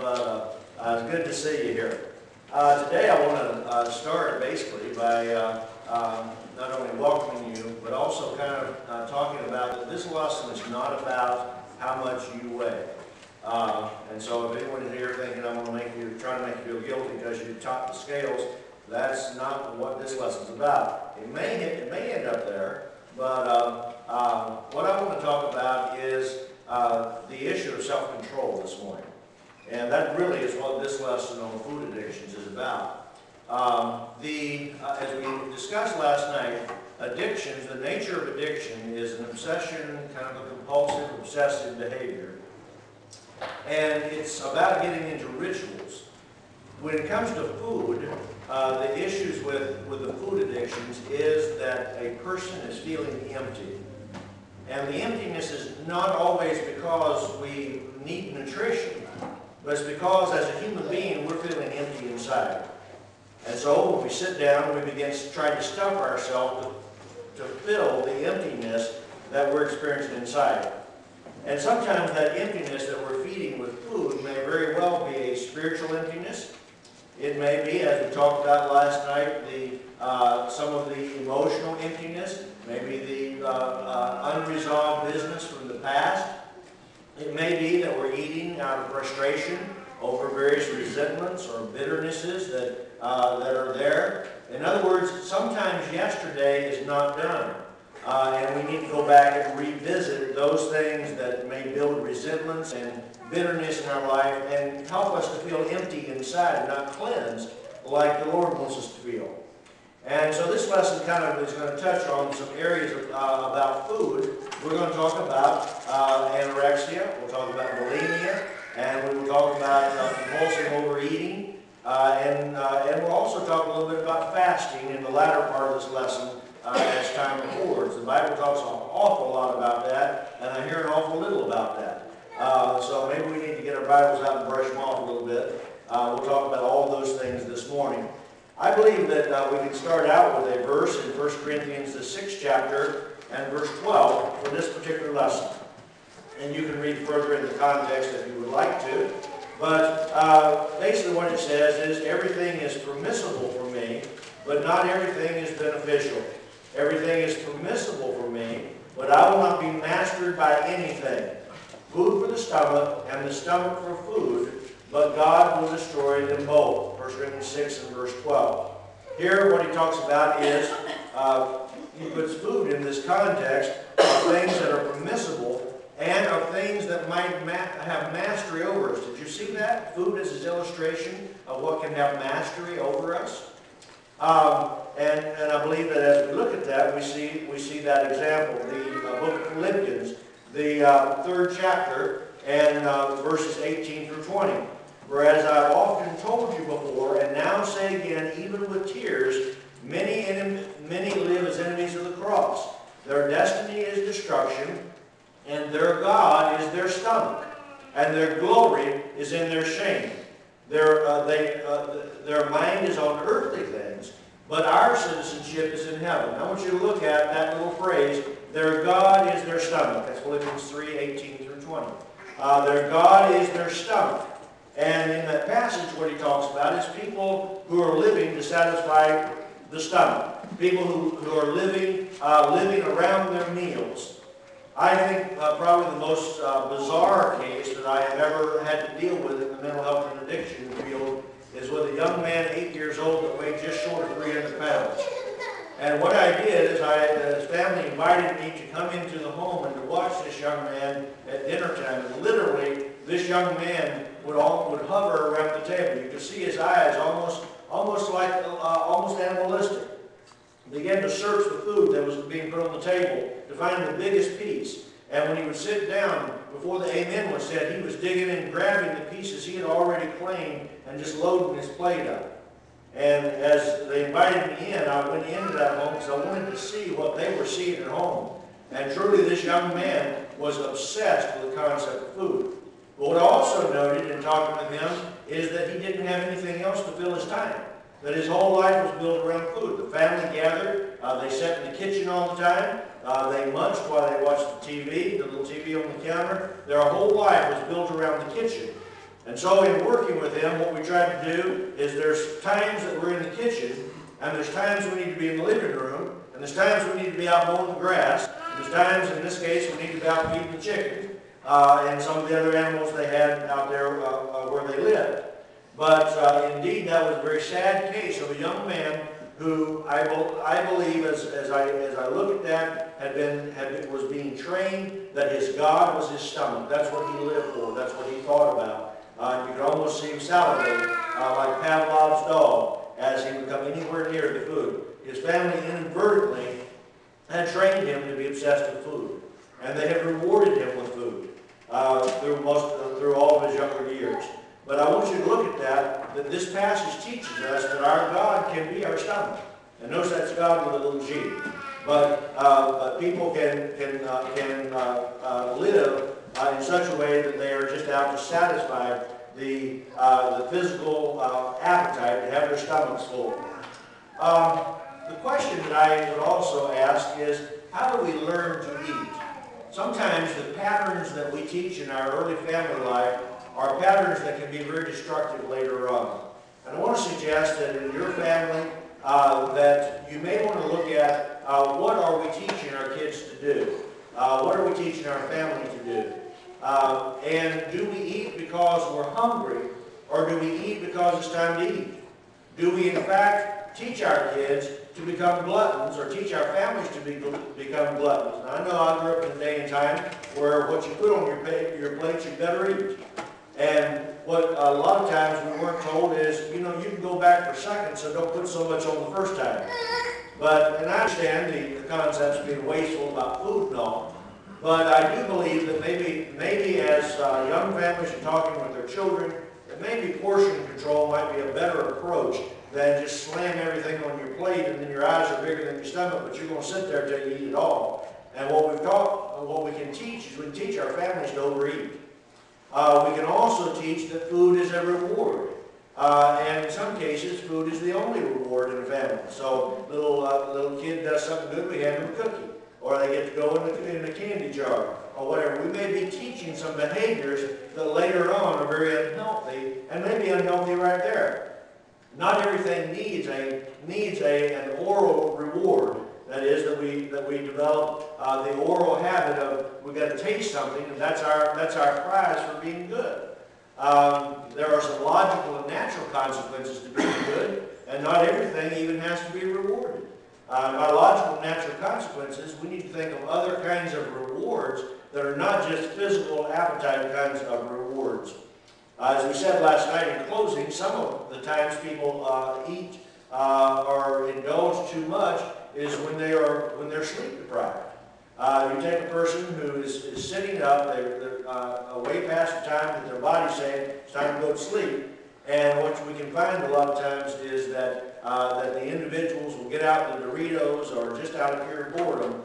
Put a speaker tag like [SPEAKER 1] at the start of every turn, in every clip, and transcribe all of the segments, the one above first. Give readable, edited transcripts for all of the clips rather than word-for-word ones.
[SPEAKER 1] but it's good to see you here. Today I want to start basically by not only welcoming you, but also kind of talking about that this lesson is not about how much you weigh. And so if anyone is here thinking I'm going to try to make you feel guilty because you topped the scales, that's not what this lesson's about. It may end up there, but what I want to talk about is the issue of self-control this morning. And that really is what this lesson on food addictions is about. As we discussed last night, addictions, the nature of addiction is an obsession, kind of a compulsive, obsessive behavior. And it's about getting into rituals. When it comes to food, the issues with the food addictions is that a person is feeling empty. And the emptiness is not always because we need nutrition, but it's because as a human being, we're feeling empty inside. And so when we sit down, we begin to try to stuff ourselves to fill the emptiness that we're experiencing inside. And sometimes that emptiness that we're feeding with food may very well be a spiritual emptiness. It may be, as we talked about last night, some of the emotional emptiness, maybe the unresolved business from the past. It may be that we're eating out of frustration over various resentments or bitternesses that are there. In other words, sometimes yesterday is not done. And we need to go back and revisit those things that may build resentments and bitterness in our life and help us to feel empty inside and not cleansed like the Lord wants us to feel. And so this lesson kind of is going to touch on some areas about food. We're going to talk about anorexia, we'll talk about bulimia, and we will talk about compulsive overeating, and we'll also talk a little bit about fasting in the latter part of this lesson as time affords. The Bible talks an awful lot about that, and I hear an awful little about that. So maybe we need to get our Bibles out and brush them off a little bit. We'll talk about all those things this morning. I believe that we can start out with a verse in 1 Corinthians, the 6th chapter, and verse 12 for this particular lesson. And you can read further in the context if you would like to. But basically what it says is, everything is permissible for me, but not everything is beneficial. Everything is permissible for me, but I will not be mastered by anything. Food for the stomach, and the stomach for food, but God will destroy them both. 1 Corinthians 6 and verse 12. Here what he talks about is, he puts food in this context of things that are permissible and of things that might have mastery over us. Did you see that? Food is his illustration of what can have mastery over us. And I believe that as we look at that, we see that example. The book of Philippians, the 3rd chapter, and verses 18 through 20. Whereas I've often told you before, and now say again, even with tears, many live as enemies of the cross. Their destiny is destruction, and their God is their stomach, and their glory is in their shame. Their mind is on earthly things, but our citizenship is in heaven. I want you to look at that little phrase, their God is their stomach. That's Philippians 3, 18 through 20. Their God is their stomach. And in that passage, what he talks about is people who are living to satisfy the stomach. People who are living around their meals. I think probably the most bizarre case that I have ever had to deal with in the mental health and addiction field is with a young man, 8 years old, that weighed just short of 300 pounds. And what I did is his family invited me to come into the home and to watch this young man at dinner time. And literally, this young man would hover around the table. You could see his eyes almost animalistic. He began to search the food that was being put on the table to find the biggest piece. And when he would sit down, before the amen was said, he was digging in and grabbing the pieces he had already claimed and just loading his plate up. And as they invited me in, I went into that home because I wanted to see what they were seeing at home. And truly, this young man was obsessed with the concept of food. But what I also noted in talking with him is that he didn't have anything else to fill his time. That his whole life was built around food. The family gathered. They sat in the kitchen all the time. They munched while they watched the TV, the little TV on the counter. Their whole life was built around the kitchen. And so in working with him, what we try to do is there's times that we're in the kitchen, and there's times we need to be in the living room, and there's times we need to be out mowing the grass, and there's times, in this case, we need to be out feeding the chickens, and some of the other animals they had out there where they lived. But indeed, that was a very sad case of a young man who I believe, as I look at that, was being trained that his God was his stomach. That's what he lived for. That's what he thought about. You could almost see him salivate like Pavlov's dog as he would come anywhere near the food. His family inadvertently had trained him to be obsessed with food, and they had rewarded him with food through all of his younger years. But I want you to look at that this passage teaches us that our God can be our stomach. And notice that's God with a little g. But people can live in such a way that they are just out to satisfy the physical appetite to have their stomachs full. The question that I would also ask is, how do we learn to eat? Sometimes the patterns that we teach in our early family life are patterns that can be very destructive later on. And I want to suggest that in your family that you may want to look at what are we teaching our kids to do? What are we teaching our family to do? And do we eat because we're hungry, or do we eat because it's time to eat? Do we in fact teach our kids to become gluttons, or teach our families to become gluttons? Now, I know I grew up in a day and time where what you put on your plate you better eat. And what a lot of times we weren't told is, you can go back for seconds, so don't put so much on the first time. And I understand the concepts of being wasteful about food and all, but I do believe that maybe as young families are talking with their children, that maybe portion control might be a better approach than just slam everything on your plate and then your eyes are bigger than your stomach, but you're going to sit there till you eat it all. And what we can teach is we can teach our families to overeat. We can also teach that food is a reward. And in some cases, food is the only reward in a family. So little kid does something good, we hand them a cookie. Or they get to go in a candy jar, or whatever. We may be teaching some behaviors that later on are very unhealthy, and maybe unhealthy right there. Not everything needs an oral reward. That is, that we develop the oral habit of we've got to taste something, and that's our prize for being good. There are some logical and natural consequences to being good, and not everything even has to be rewarded. By logical and natural consequences, we need to think of other kinds of rewards that are not just physical appetite kinds of rewards. As we said last night in closing, some of the times people eat or indulge too much is when they're sleep deprived. You take a person who is sitting up, they're way past the time that their body's saying it's time to go to sleep, and what we can find a lot of times is that the individuals will get out the Doritos, or just out of pure boredom,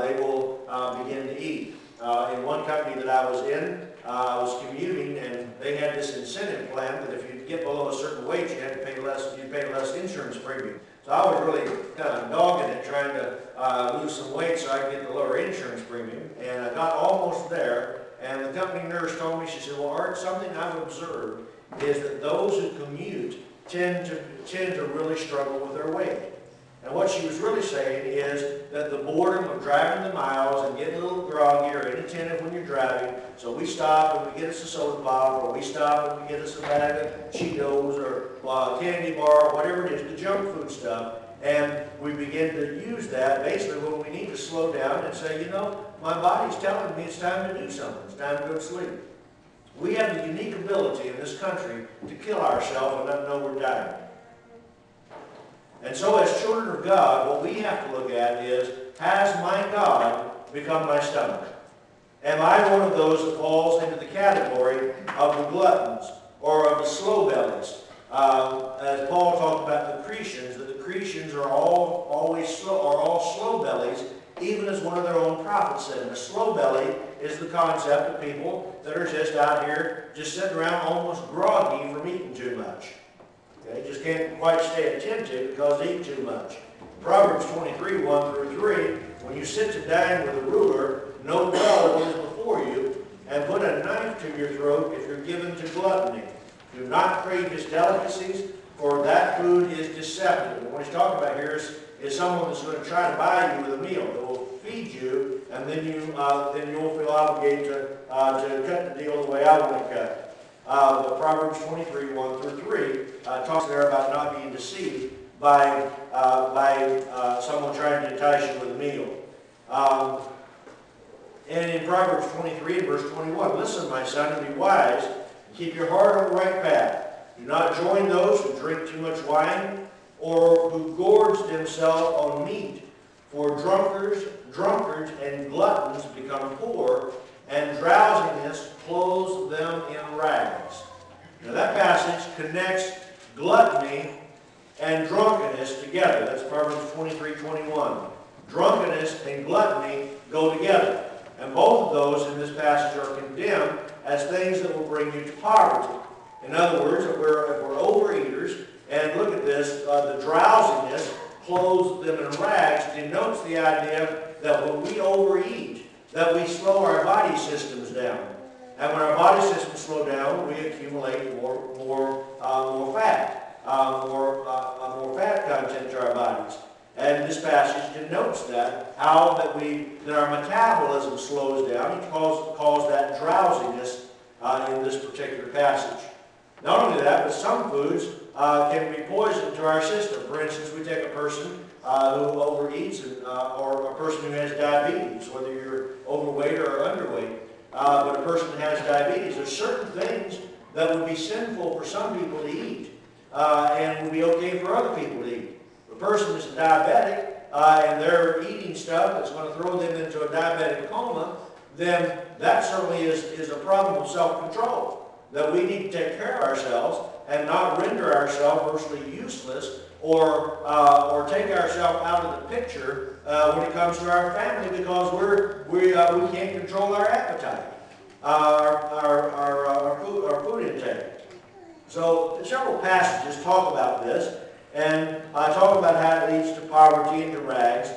[SPEAKER 1] they will begin to eat. In one company that I was in, I was commuting, and they had this incentive plan that if you get below a certain weight, you had to pay less insurance premium. So I was really kind of dogging it, trying to lose some weight so I could get the lower insurance premium. And I got almost there, and the company nurse told me, she said, well, Art, something I've observed is that those who commute tend to really struggle with their weight. And what she was really saying is that the boredom of driving the miles and getting a little groggy or inattentive when you're driving, so we stop and we get us a soda pop, or we stop and we get us a bag of Cheetos or a candy bar, or whatever it is, the junk food stuff, and we begin to use that basically when we need to slow down and say, my body's telling me it's time to do something, it's time to go to sleep. We have the unique ability in this country to kill ourselves and not know we're dying. And so as children of God, what we have to look at is, has my God become my stomach? Am I one of those that falls into the category of the gluttons or of the slow bellies? As Paul talked about the Cretians, that the Cretians are all slow bellies, even as one of their own prophets said. And a slow belly is the concept of people that are just out here, just sitting around almost groggy from eating too much. Okay, just can't quite stay attentive because they eat too much. Proverbs 23, 1 through 3, when you sit to dine with a ruler, know well what is before you, and put a knife to your throat if you're given to gluttony. Do not crave his delicacies, for that food is deceptive. And what he's talking about here is someone that's going to try to buy you with a meal that will feed you, and then you'll feel obligated to cut the deal the way I want to cut. But Proverbs 23, 1 through 3 talks there about not being deceived by someone trying to entice you with a meal. And in Proverbs 23 and verse 21, listen, my son, and be wise, and keep your heart on the right path. Do not join those who drink too much wine, or who gorge themselves on meat. For drunkards and gluttons become poor, and drowsiness clothes them in rags. Now that passage connects gluttony and drunkenness together. That's Proverbs 23:21. Drunkenness and gluttony go together. And both of those in this passage are condemned as things that will bring you to poverty. In other words, if we're overeaters, and look at this, the drowsiness clothes them in rags denotes the idea that when we overeat, that we slow our body systems down. And when our body systems slow down, we accumulate more fat, more fat content to our bodies. And this passage denotes that, that our metabolism slows down and cause that drowsiness in this particular passage. Not only that, but some foods can be poison to our system. For instance, we take a person who overeats, or a person who has diabetes, whether you're overweight or underweight, but a person who has diabetes, there's certain things that would be sinful for some people to eat, and would be okay for other people to eat. If a person is diabetic, and they're eating stuff that's going to throw them into a diabetic coma, then that certainly is a problem of self-control. That we need to take care of ourselves and not render ourselves virtually useless or take ourselves out of the picture when it comes to our family, because we can't control our appetite, our food intake. So several passages talk about this, and talk about how it leads to poverty and to rags.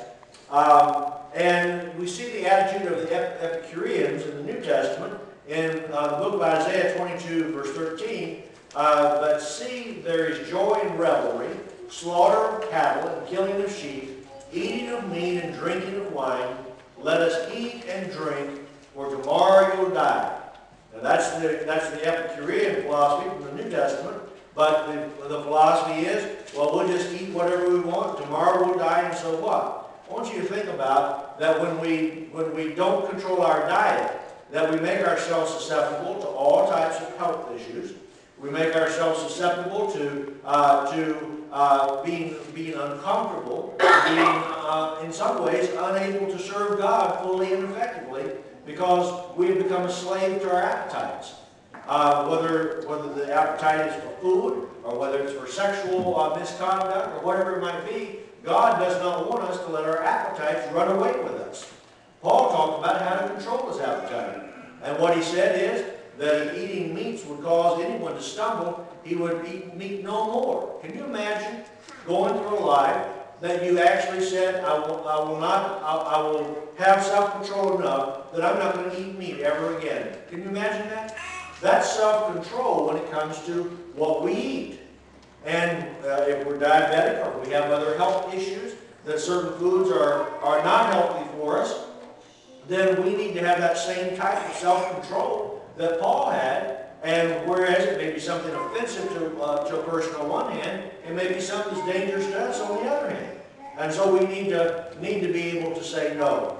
[SPEAKER 1] And we see the attitude of the Epicureans in the New Testament in the book of Isaiah 22, verse 13. But see, there is joy in revelry, slaughter of cattle and killing of sheep, eating of meat and drinking of wine. Let us eat and drink, for tomorrow you'll die. Now that's the Epicurean philosophy from the New Testament. But the philosophy is, well, we'll just eat whatever we want. Tomorrow we'll die, and so what? I want you to think about that when we don't control our diet, that we make ourselves susceptible to all types of health issues. We make ourselves susceptible to being uncomfortable, being in some ways unable to serve God fully and effectively, because we've become a slave to our appetites. Whether the appetite is for food, or whether it's for sexual misconduct, or whatever it might be, God does not want us to let our appetites run away with us. Paul talked about how to control his appetite. And what he said is that if eating meats would cause anyone to stumble, he would eat meat no more. Can you imagine going through a life that you actually said, I will have self-control enough that I'm not going to eat meat ever again? Can you imagine that? That's self-control when it comes to what we eat. And if we're diabetic, or we have other health issues, that certain foods are not healthy for us, then we need to have that same type of self-control that Paul had. And whereas it may be something offensive to a person on one hand, it may be something that's dangerous to us on the other hand. And so we need to be able to say no.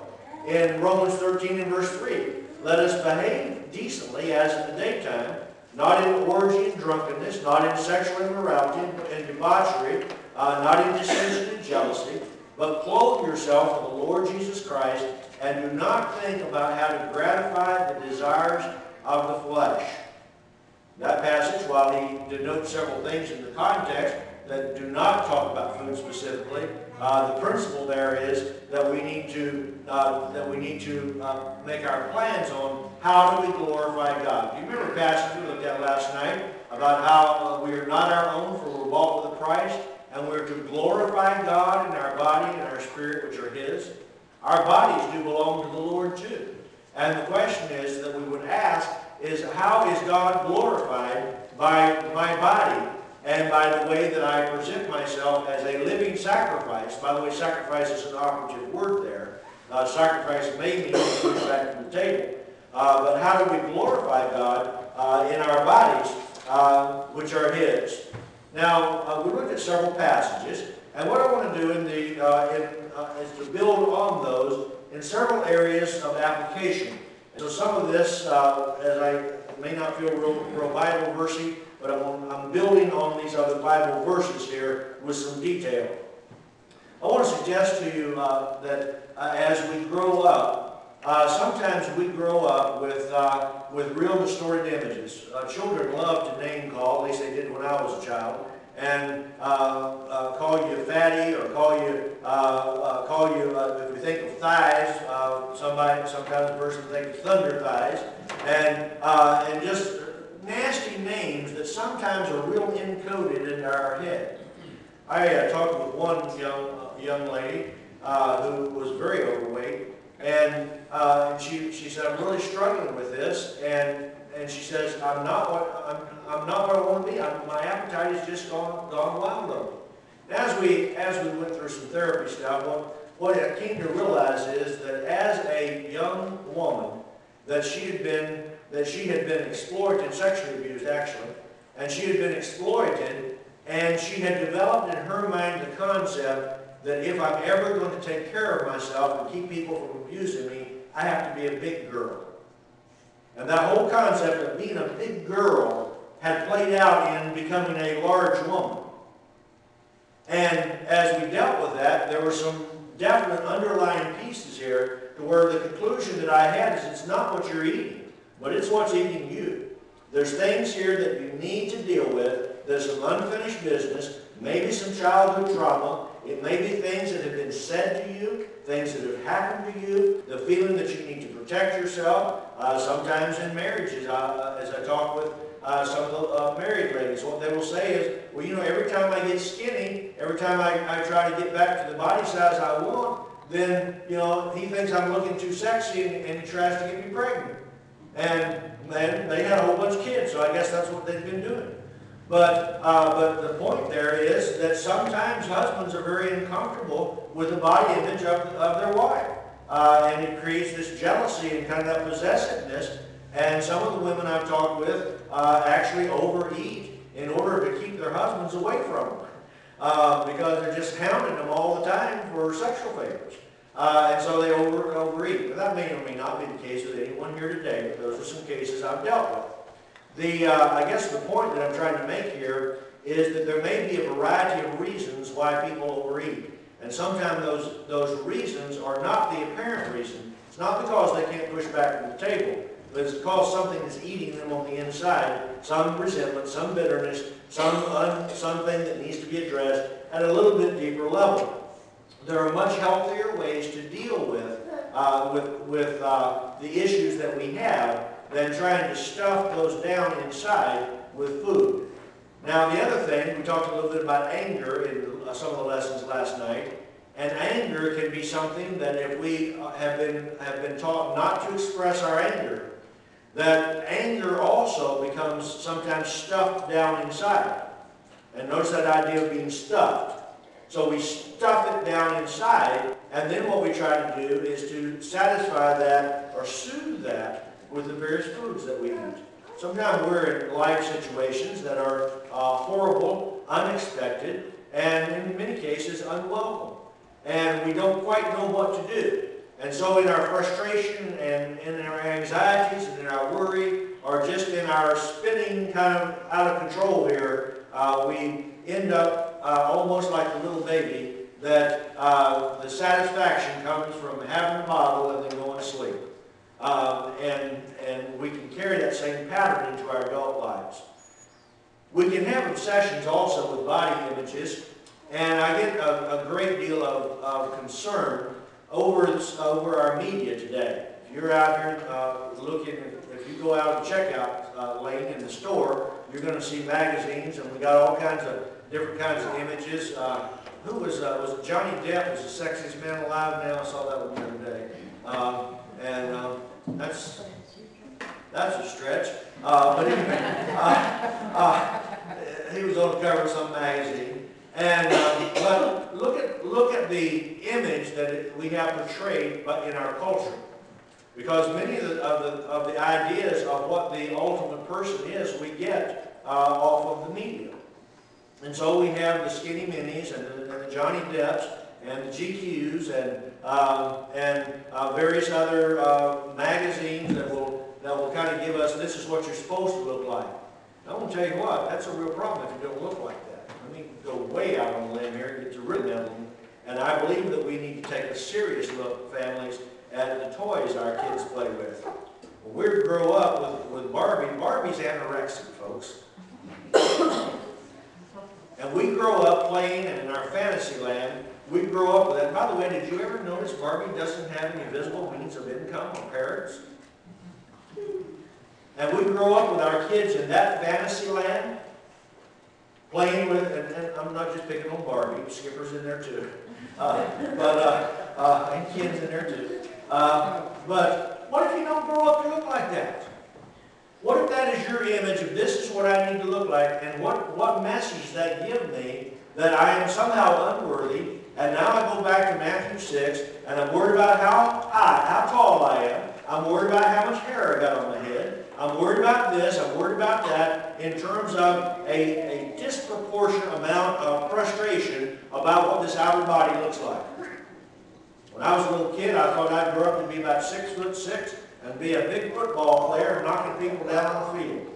[SPEAKER 1] In Romans 13 and verse 3, let us behave decently as in the daytime, not in orgy and drunkenness, not in sexual immorality and debauchery, not in dissension and jealousy, but clothe yourself with the Lord Jesus Christ, and do not think about how to gratify the desires of the flesh. That passage, while he denotes several things in the context that do not talk about food specifically, the principle there is that we need to make our plans on how do we glorify God. Do you remember the passage we looked at last night about how we are not our own, for we're bought with a price, and we're to glorify God in our body and our spirit, which are His? Our bodies do belong to the Lord too. And the question is that we would ask is, how is God glorified by my body and by the way that I present myself as a living sacrifice? By the way, sacrifice is an operative word there. Sacrifice may mean push back to the table. But how do we glorify God in our bodies, which are His? Now, we looked at several passages, and what I want to do is to build on those in several areas of application. So some of this, as I may not feel real Bible versy, but I'm building on these other Bible verses here with some detail. I want to suggest to you that as we grow up, sometimes we grow up with real distorted images. Children love to name call, at least they did when I was a child, and call you fatty, or call you if we think of thighs, sometimes a person thinks thunder thighs, and just nasty names that sometimes are real encoded into our head. I talked with one young lady who was very overweight, and she said, "I'm really struggling with this," and she says, I'm not what I want to be. My appetite has just gone wild on me." As we went through some therapy stuff, what I came to realize is that as a young woman, that she had been exploited, sexually abused actually, and she had been exploited, and she had developed in her mind the concept that if I'm ever going to take care of myself and keep people from abusing me, I have to be a big girl. And that whole concept of being a big girl had played out in becoming a large woman. And as we dealt with that, there were some definite underlying pieces here to where the conclusion that I had is it's not what you're eating, but it's what's eating you. There's things here that you need to deal with. There's some unfinished business, maybe some childhood trauma. It may be things that have been said to you, things that have happened to you, the feeling that you need to protect yourself. Sometimes in marriages, as I talk with some of the married ladies, what they will say is, well, you know, every time I get skinny, every time I try to get back to the body size I want, then, you know, he thinks I'm looking too sexy and he tries to get me pregnant. And then they had a whole bunch of kids, so I guess that's what they've been doing. But the point there is that sometimes husbands are very uncomfortable with the body image of their wife. And it creates this jealousy and kind of that possessiveness. And some of the women I've talked with actually overeat in order to keep their husbands away from them. Because they're just hounding them all the time for sexual favors. And so they overeat. But that may or may not be the case with anyone here today, but those are some cases I've dealt with. I guess the point that I'm trying to make here is that there may be a variety of reasons why people overeat. And sometimes those reasons are not the apparent reason. It's not because they can't push back from the table, but it's because something is eating them on the inside, some resentment, some bitterness, something that needs to be addressed at a little bit deeper level. There are much healthier ways to deal with the issues that we have than trying to stuff those down inside with food. Now, the other thing, we talked a little bit about anger in some of the lessons last night, and anger can be something that if we have been taught not to express our anger, that anger also becomes sometimes stuffed down inside. And notice that idea of being stuffed. So we stuff it down inside, and then what we try to do is to satisfy that or soothe that with the various foods that we eat. Sometimes we're in life situations that are horrible, unexpected, and in many cases unwelcome. And we don't quite know what to do. And so in our frustration and in our anxieties and in our worry, or just in our spinning kind of out of control here, we end up almost like a little baby that the satisfaction comes from having a bottle and then going to sleep. And we can carry that same pattern into our adult lives. We can have obsessions also with body images, and I get a great deal of concern over our media today. If you're out here looking, if you go out the checkout lane in the store, you're going to see magazines, and we got all kinds of different kinds of images. Who was Johnny Depp was the sexiest man alive now? I saw that one the other day. That's a stretch. But anyway, he was on the cover of some magazine. And but look at the image that we have portrayed in our culture, because many of the ideas of what the ultimate person is we get off of the media. And so we have the skinny minis and the Johnny Depps and the GQs and various other magazines that will kind of give us, this is what you're supposed to look like. I'm going to tell you what, that's a real problem if you don't look like that. Let me go way out on a limb here and get to rhythm. And I believe that we need to take a serious look, families, at the toys our kids play with. When we grow up with Barbie, Barbie's anorexic, folks. And we grow up playing, and in our fantasy land, we grow up with that. By the way, did you ever notice Barbie doesn't have any visible means of income or parents? And we grow up with our kids in that fantasy land, playing with, and I'm not just picking on Barbie, Skipper's in there too, and Ken's in there too. But what if you don't grow up to look like that? What if that is your image of this is what I need to look like, and what message that give me that I am somehow unworthy, and now I go back to Matthew 6, and I'm worried about how tall I am, I'm worried about how much hair I got on my head, I'm worried about this, I'm worried about that, in terms of a disproportionate amount of frustration about what this outer body looks like. When I was a little kid, I thought I'd grow up to be about 6'6", and be a big football player knocking people down on the field.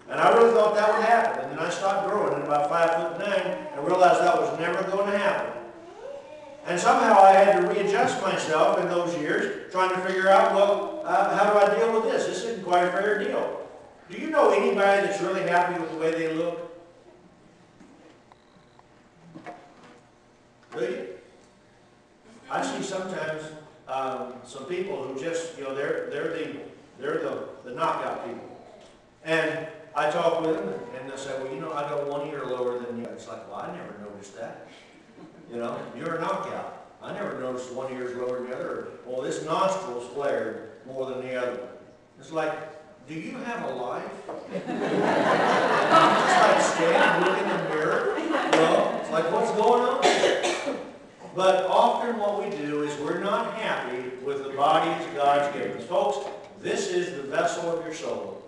[SPEAKER 1] And I really thought that would happen. And then I stopped growing at about 5'9" and realized that was never going to happen. And somehow I had to readjust myself in those years, trying to figure out, well, how do I deal with this? This isn't quite a fair deal. Do you know anybody that's really happy with the way they look? Do you? I see sometimes some people who just, they're the knockout people. And I talk with them, and they say, well, I go 1 ear lower than you. It's like, well, I never noticed that. You're a knockout. I never noticed one ear's lower than the other. Well, this nostril's flared more than the other. It's like, do you have a life? You just like stand and look in the mirror? It's like, what's going on? But often what we do is we're not happy with the bodies God's given us. Folks, this is the vessel of your soul.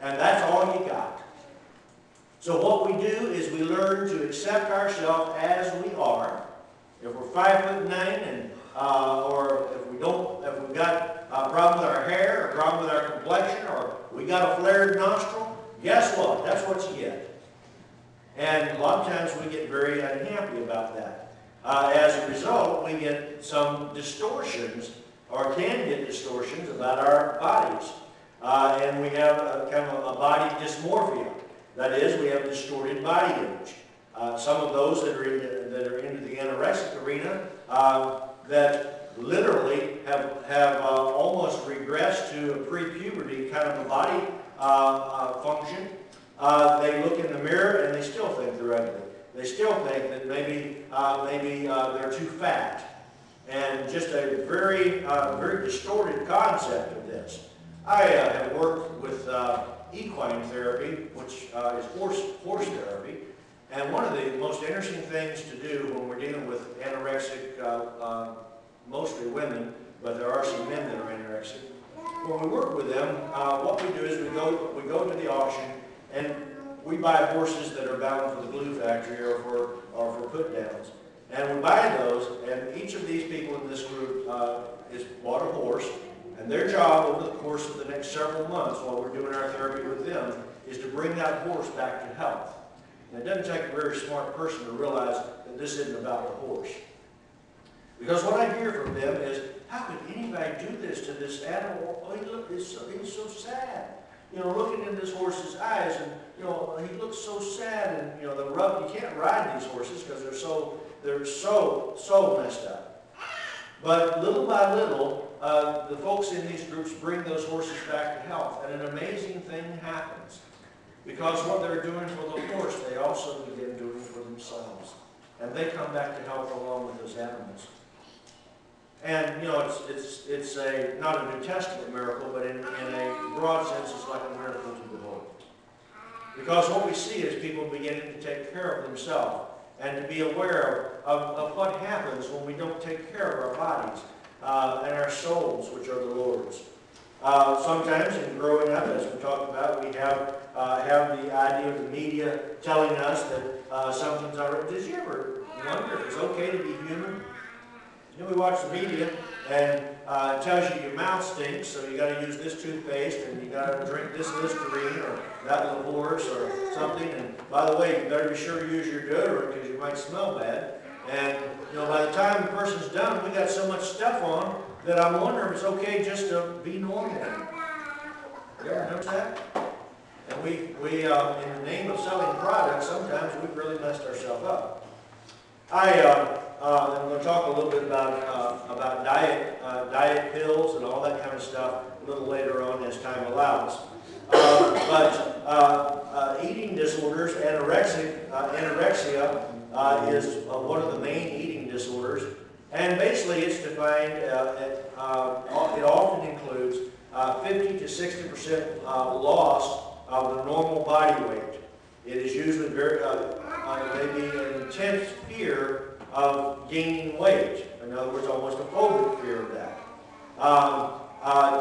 [SPEAKER 1] And that's all you got. So what we do is we learn to accept ourselves as we are. If we're 5'9", and or if we've got a problem with our hair, a problem with our complexion, or we got a flared nostril, guess what? That's what you get. And a lot of times we get very unhappy about that. As a result, we get some distortions, or can get distortions about our bodies. And we have kind of a body dysmorphia. That is, we have distorted body image. Some of those that are into the anorexic arena that literally have almost regressed to a pre-puberty kind of a body function. They look in the mirror and they still think they're ugly. They still think that maybe they're too fat, and just a very distorted concept of this. I have worked with equine therapy, which is horse therapy, and one of the most interesting things to do when we're dealing with anorexic, mostly women, but there are some men that are anorexic. When we work with them, what we do is we go to the auction and we buy horses that are bound for the glue factory or for put downs. And we buy those, and each of these people in this group is bought a horse, and their job over the course of the next several months while we're doing our therapy with them is to bring that horse back to health. And it doesn't take a very smart person to realize that this isn't about the horse. Because what I hear from them is, how could anybody do this to this animal? Oh, look, he's so sad. Looking in this horse's eyes, and he looks so sad, and you can't ride these horses because they're so messed up. But little by little, the folks in these groups bring those horses back to health, and an amazing thing happens. Because what they're doing for the horse, they also begin doing for themselves. And they come back to health along with those animals. And, you know, it's not a New Testament miracle, but in a broad sense, it's like a miracle to behold. Because what we see is people beginning to take care of themselves and to be aware of what happens when we don't take care of our bodies and our souls, which are the Lord's. Sometimes in growing up, as we talked about, we have the idea of the media telling us that something's not right. Did you ever wonder if it's okay to be human? You know, we watch the media and it tells you your mouth stinks, so you got to use this toothpaste and you got to drink this Listerine or that little horse or something. And by the way, you better be sure to use your deodorant because you might smell bad. And you know, by the time the person's done, we got so much stuff on that I'm wondering if it's okay just to be normal. You ever notice that? And we in the name of selling products, sometimes we've really messed ourselves up. I'm going to talk a little bit about diet pills and all that kind of stuff a little later on as time allows. But eating disorders, anorexia is one of the main eating disorders, and basically it's defined. It often includes 50 to 60% loss of the normal body weight. It is usually maybe an intense fear of gaining weight. In other words, almost a phobic fear of that.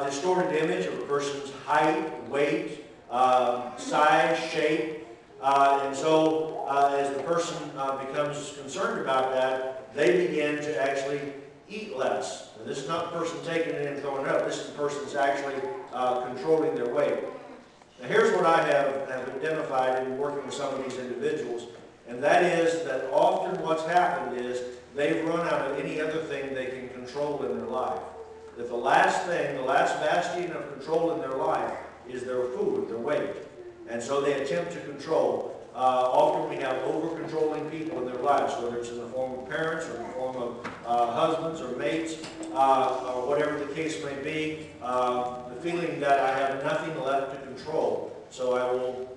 [SPEAKER 1] Distorted image of a person's height, weight, size, shape. And so as the person becomes concerned about that, they begin to actually eat less. And this is not the person taking it and throwing it up. This is the person's actually controlling their weight. Now here's what I have identified in working with some of these individuals. And that is that often what's happened is they've run out of any other thing they can control in their life. That the last thing, the last bastion of control in their life is their food, their weight. And so they attempt to control. Often we have over-controlling people in their lives, whether it's in the form of parents or in the form of husbands or mates, or whatever the case may be. The feeling that I have nothing left to control, so I will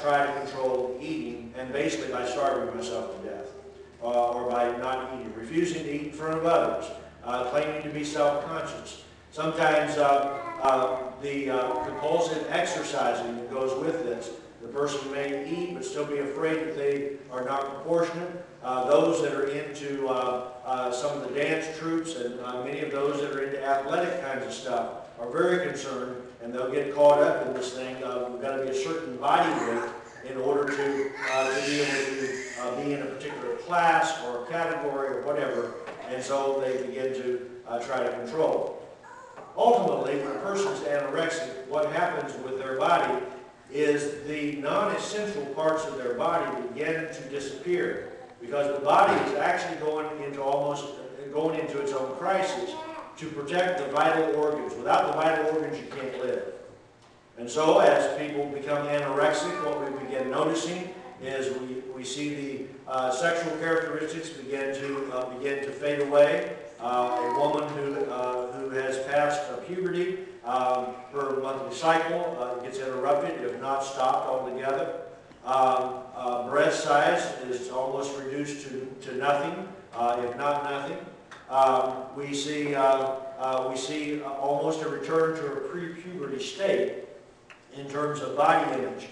[SPEAKER 1] try to control eating, and basically by starving myself to death, or by not eating, refusing to eat in front of others, claiming to be self-conscious. Sometimes the compulsive exercising that goes with this. The person may eat but still be afraid that they are not proportionate. Those that are into some of the dance troupes and many of those that are into athletic kinds of stuff are very concerned, and they'll get caught up in this thing. We've got to be a certain body weight in order to be able to be in a particular class or category or whatever, and so they begin to try to control. Ultimately, when a person's anorexic, what happens with their body is the non-essential parts of their body begin to disappear, because the body is actually going into its own crisis to protect the vital organs. Without the vital organs, you can't live. And so as people become anorexic, what we begin noticing is we see the sexual characteristics begin to fade away. A woman who has passed puberty, her monthly cycle gets interrupted, if not stopped altogether. Breast size is almost reduced to nothing, if not nothing. We see almost a return to a pre-puberty state in terms of body image.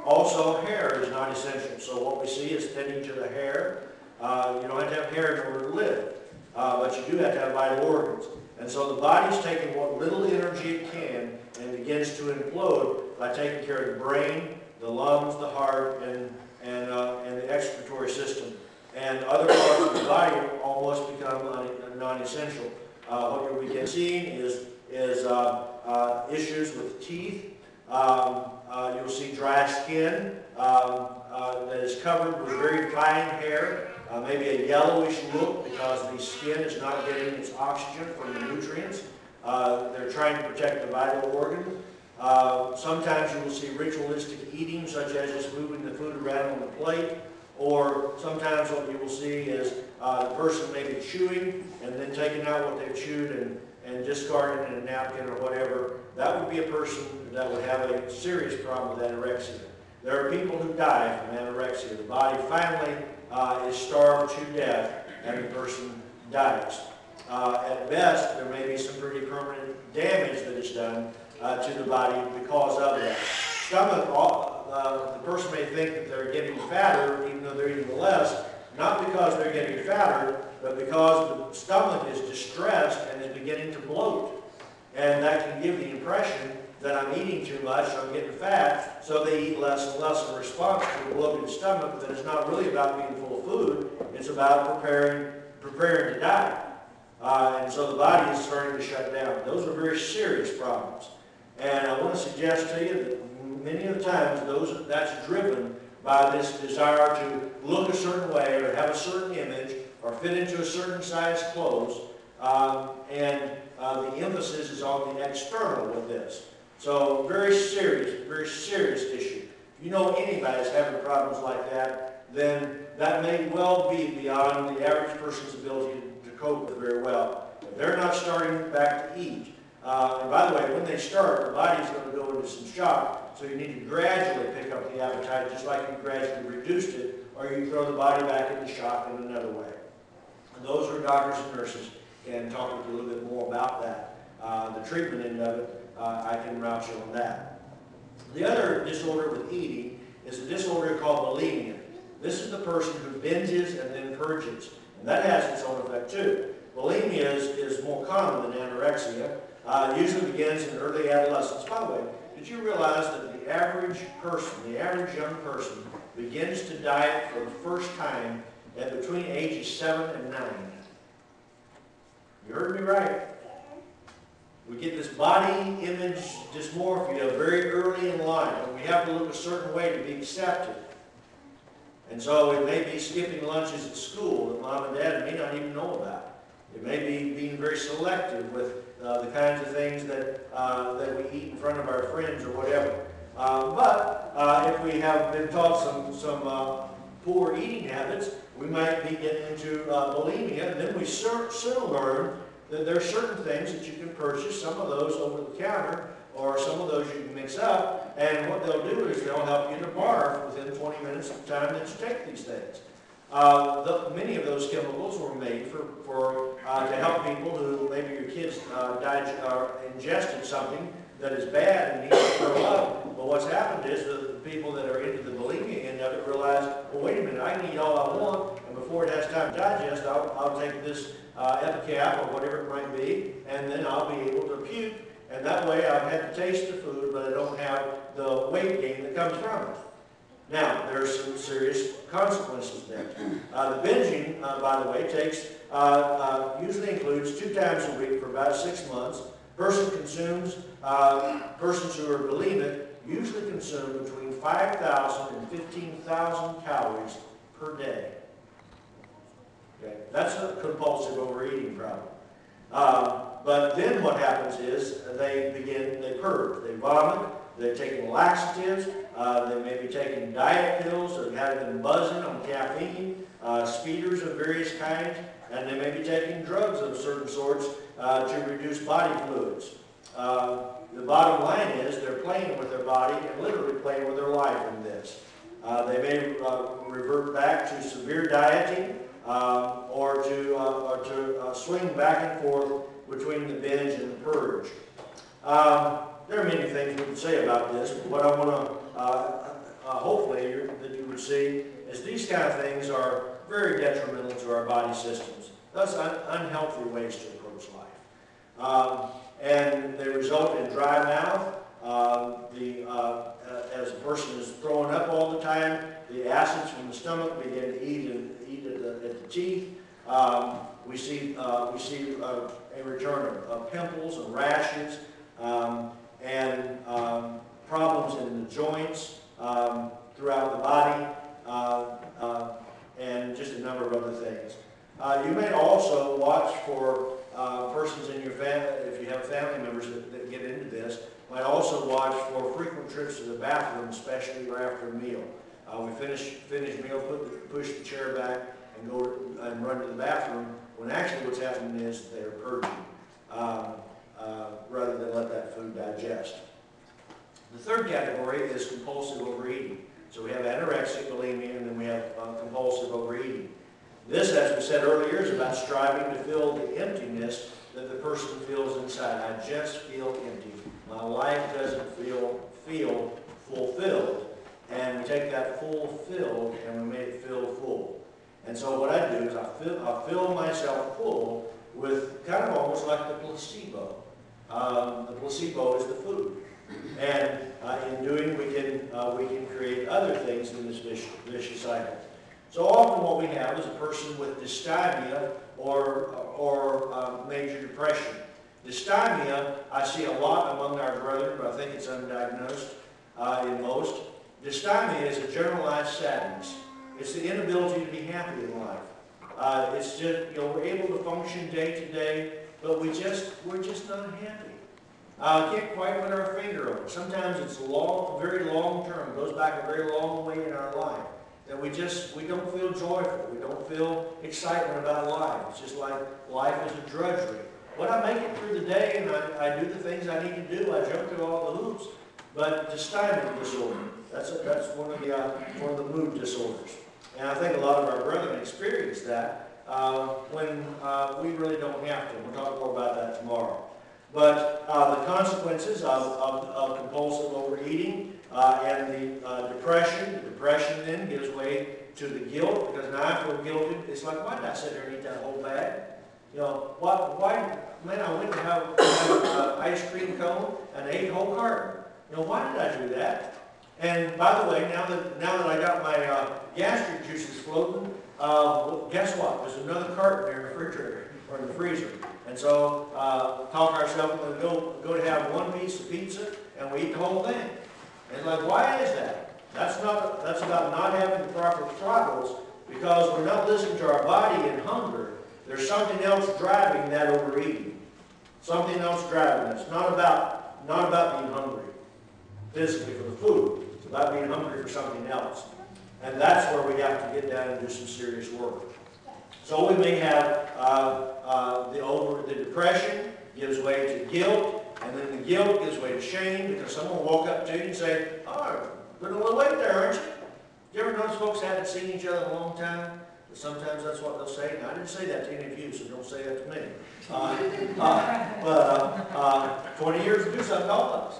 [SPEAKER 1] Also, hair is not essential. So what we see is thinning to the hair. You don't have to have hair in order to live, but you do have to have vital organs. And so the body's taking what little energy it can and begins to implode by taking care of the brain, the lungs, the heart, and the excretory system. And other parts of the body almost become non-essential. What we begin seeing is issues with teeth. You'll see dry skin that is covered with very fine hair, maybe a yellowish look because the skin is not getting its oxygen from the nutrients. They're trying to protect the vital organ. Sometimes you will see ritualistic eating, such as just moving the food around on the plate, or sometimes what you will see is the person maybe chewing and then taking out what they've chewed and discarding it in a napkin or whatever. That would be a person that would have a serious problem with anorexia. There are people who die from anorexia. The body finally is starved to death and the person dies. At best, there may be some pretty permanent damage that is done to the body because of that. Stomach, the person may think that they're getting fatter even though they're eating less, not because they're getting fatter, but because the stomach is distressed and is beginning to bloat. And that can give the impression that I'm eating too much, so I'm getting fat, so they eat less and less in response to a bloated stomach. That it's not really about being full of food, it's about preparing to die. And so the body is starting to shut down. Those are very serious problems. And I want to suggest to you that many of the times that's driven by this desire to look a certain way or have a certain image or fit into a certain size clothes. The emphasis is on the external with this. So very serious issue. If you know anybody's having problems like that, then that may well be beyond the average person's ability to cope with very well. If they're not starting back to eat, and by the way, when they start, the body's going to go into some shock. So you need to gradually pick up the appetite, just like you gradually reduced it, or you throw the body back into shock in another way. And those are doctors and nurses can talk with you a little bit more about that. The treatment end of it, I can vouch on that. The other disorder with eating is a disorder called bulimia. This is the person who binges and then purges. And that has its own effect too. Bulimia is more common than anorexia. It usually begins in early adolescence. By the way, did you realize that the average young person, begins to diet for the first time at between ages 7 and 9? You heard me right. We get this body image dysmorphia very early in life, and we have to look a certain way to be accepted. And so it may be skipping lunches at school that mom and dad may not even know about. It may be being very selective with the kinds of things that we eat in front of our friends or whatever. But if we have been taught some poor eating habits, we might be getting into bulimia, and then we soon learn that there are certain things that you can purchase, some of those over the counter, or some of those you can mix up, and what they'll do is they'll help you to barf within 20 minutes of the time that you take these things. Many of those chemicals were made to help people who, maybe your kids ingested something that is bad and need to throw up. But what's happened is the people that are into the bulimia end of it realize, well, wait a minute, I can eat all I want, and before it has time to digest, I'll take this Epicap or whatever it might be, and then I'll be able to puke, and that way I've had the taste of food, but I don't have the weight gain that comes from it. Now, there are some serious consequences there. The binging, by the way, usually includes 2 times a week for about 6 months. Persons who are bulimic usually consume between 5,000 and 15,000 calories per day. Okay? That's a compulsive overeating problem. But then what happens is they purge, they vomit, they're taking laxatives, they may be taking diet pills that have them buzzing on caffeine, speeders of various kinds, and they may be taking drugs of certain sorts to reduce body fluids. The bottom line is they're playing with their body and literally playing with their life in this. They may revert back to severe dieting or to swing back and forth between the binge and the purge. There are many things we can say about this, but what I want to hopefully that you would see is these kind of things are very detrimental to our body systems. Thus, unhealthy ways to approach life. And they result in dry mouth. As a person is throwing up all the time, the acids from the stomach begin to eat at the teeth. We see a return of pimples and rashes and problems in the joints throughout the body and just a number of other things. You may also watch for persons in your family, if you have family members that get into this, might also watch for frequent trips to the bathroom, especially after a meal. We finish meal, push the chair back, and go and run to the bathroom, when actually what's happening is they're purging rather than let that food digest. The third category is compulsive overeating. So we have anorexic bulimia, and then we have compulsive overeating. This, as we said earlier, is about about striving to fill the emptiness that the person feels inside. I just feel empty. My life doesn't feel fulfilled. And we take that fulfilled and we make it feel full. And so what I do is I fill myself full with kind of almost like the placebo. The placebo is the food. And in doing, we can create other things in this vicious cycle. So often what we have is a person with dysthymia or major depression. Dysthymia, I see a lot among our brethren, but I think it's undiagnosed in most. Dysthymia is a generalized sadness. It's the inability to be happy in life. It's just, we're able to function day to day, but we're just not happy. Can't quite put our finger on it. Sometimes it's very long term, goes back a very long way in our life. That we don't feel joyful. We don't feel excitement about life. It's just like life is a drudgery. But I make it through the day and I do the things I need to do. I jump through all the hoops. But dysthymia disorder, that's one of the mood disorders. And I think a lot of our brethren experience that when we really don't have to. We'll talk more about that tomorrow. But the consequences of compulsive overeating and the depression then gives way to the guilt, because now I feel guilty. It's like, why did I sit there and eat that whole bag? Why, man, I went to have an ice cream cone and ate a whole carton. Why did I do that? And by the way, now that I got my gastric juices floating, well, guess what? There's another carton there in the refrigerator or in the freezer. And so talk ourselves into go to have one piece of pizza and we eat the whole thing. And it's like, why is that? That's about not having the proper throttles, because we're not listening to our body and hunger. There's something else driving that overeating. Something else driving it. It's not about being hungry physically for the food. It's about being hungry for something else. And that's where we have to get down and do some serious work. So we may have the depression gives way to guilt, and then the guilt gives way to shame, because someone will walk up to you and say, "Oh, you're a little late there, aren't you?" You ever notice folks haven't seen each other in a long time? But sometimes that's what they'll say. Now, I didn't say that to any of you, so don't say that to me. 20 years to do something to help us.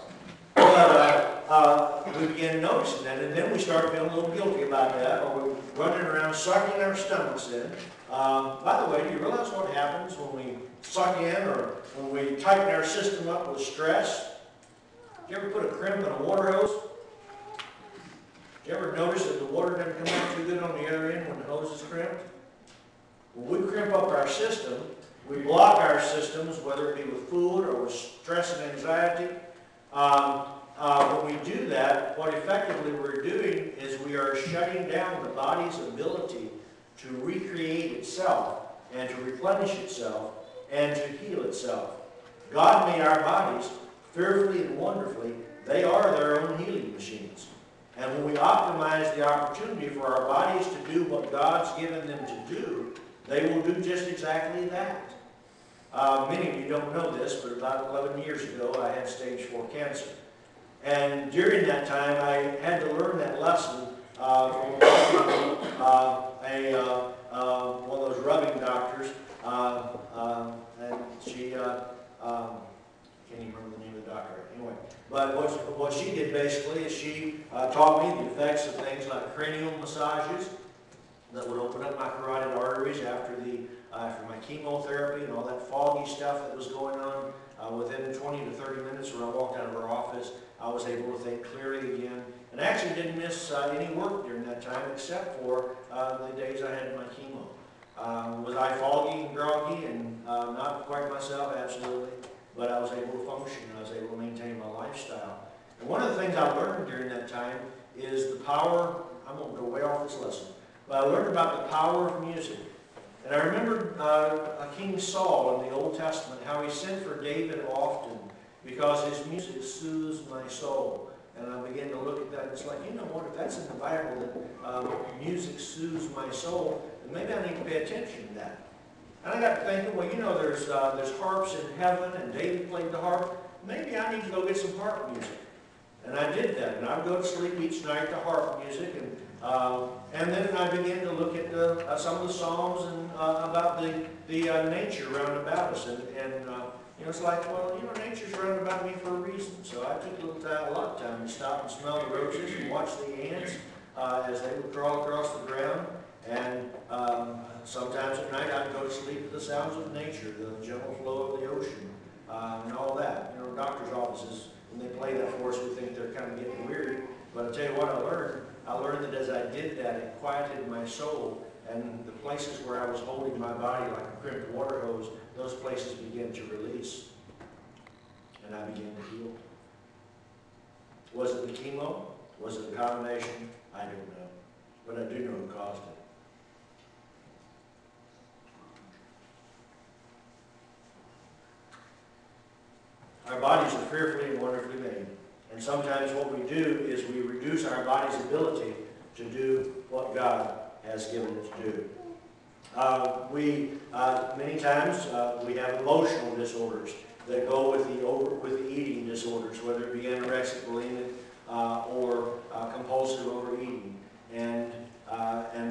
[SPEAKER 1] But we begin noticing that, and then we start feeling a little guilty about that, or we're running around sucking our stomachs in. By the way, do you realize what happens when we suck in or when we tighten our system up with stress? Do you ever put a crimp in a water hose? Do you ever notice that the water doesn't come out too good on the other end when the hose is crimped? When we crimp up our system, we block our systems, whether it be with food or with stress and anxiety. When we do that, what effectively we're doing is we are shutting down the body's ability to recreate itself and to replenish itself and to heal itself. God made our bodies fearfully and wonderfully. They are their own healing machines. And when we optimize the opportunity for our bodies to do what God's given them to do, they will do just exactly that. Many of you don't know this, but about 11 years ago, I had stage 4 cancer. And during that time, I had to learn that lesson from one of those rubbing doctors. And she, can't even remember the name of the doctor. Anyway, but what she did basically is she taught me the effects of things like cranial massages that would open up my carotid arteries after my chemotherapy and all that foggy stuff that was going on. Within 20 to 30 minutes when I walked out of her office, I was able to think clearly again. And I actually didn't miss any work during that time except for the days I had my chemo. Was I foggy and groggy and not quite myself? Absolutely. But I was able to function. I was able to maintain my lifestyle. And one of the things I learned during that time is the power, I'm going to go way off this lesson, but I learned about the power of music. And I remember King Saul in the Old Testament, how he sent for David often because his music soothes my soul. And I began to look at that, and it's like, you know what, if that's in the Bible, that music soothes my soul, then maybe I need to pay attention to that. And I got to thinking, well, you know, there's harps in heaven, and David played the harp. Maybe I need to go get some harp music. And I did that, and I would go to sleep each night to harp music, and And then I began to look at some of the Psalms and about the nature round about us. And it's like, well, nature's round about me for a reason. So I took a lot of time to stop and smell the roses and watch the ants as they would crawl across the ground. And sometimes at night I'd go to sleep to the sounds of nature, the gentle flow of the ocean, and all that. Doctors' offices, when they play that for us, we think they're kind of getting weird. But I'll tell you what I learned. I learned that as I did that, it quieted my soul, and the places where I was holding my body like a crimped water hose, those places began to release, and I began to heal. Was it the chemo? Was it a combination? I don't know, but I do know who caused it. Our bodies are fearfully and wonderfully made. And sometimes what we do is we reduce our body's ability to do what God has given it to do. Many times we have emotional disorders that go with the eating disorders, whether it be anorexic, bulimic, or compulsive overeating. And